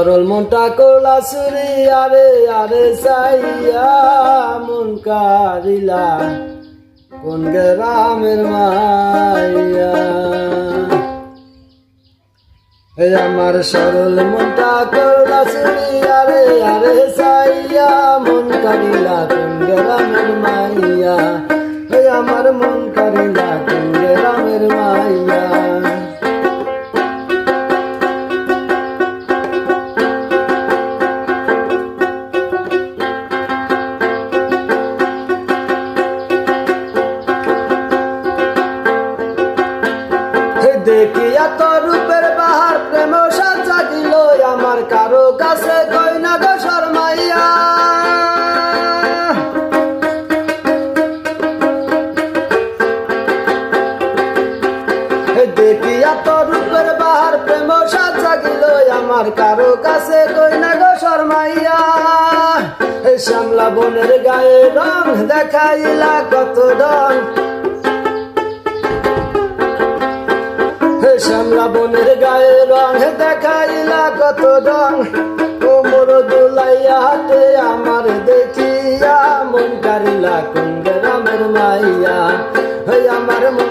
সরল মনটা কোলা সুরি আরে আরে সাইয়া মন কারিলা কোন গ্রামের মাইয়া। আমার সরল মনটা কোলা সুরি আরে আরে সাইয়া মন কারিলা কোন গ্রামের মাইয়া। আমার মন কারিলা কোন গ্রামের মাইয়া। দেখিয়া তোর রূপের বাহার প্রেম সাজা দিল আমার কারো কাছে কই না গো শর্মাইয়া। দেখিয়া তোর রূপের বাহার প্রেম সাজা দিল আমার কারো কাছে কই না গো শর্মাইয়া। শ্যামলা বনের গায়ে রং দেখাইলা কত রং, শ্যামলা বনের গায়ে রং দেখাইলা কত রং। কোমর দুলাইয়া হাতে আমার দেখিয়া মন কারিলা কোন গ্রামের মাইয়া। আমার মন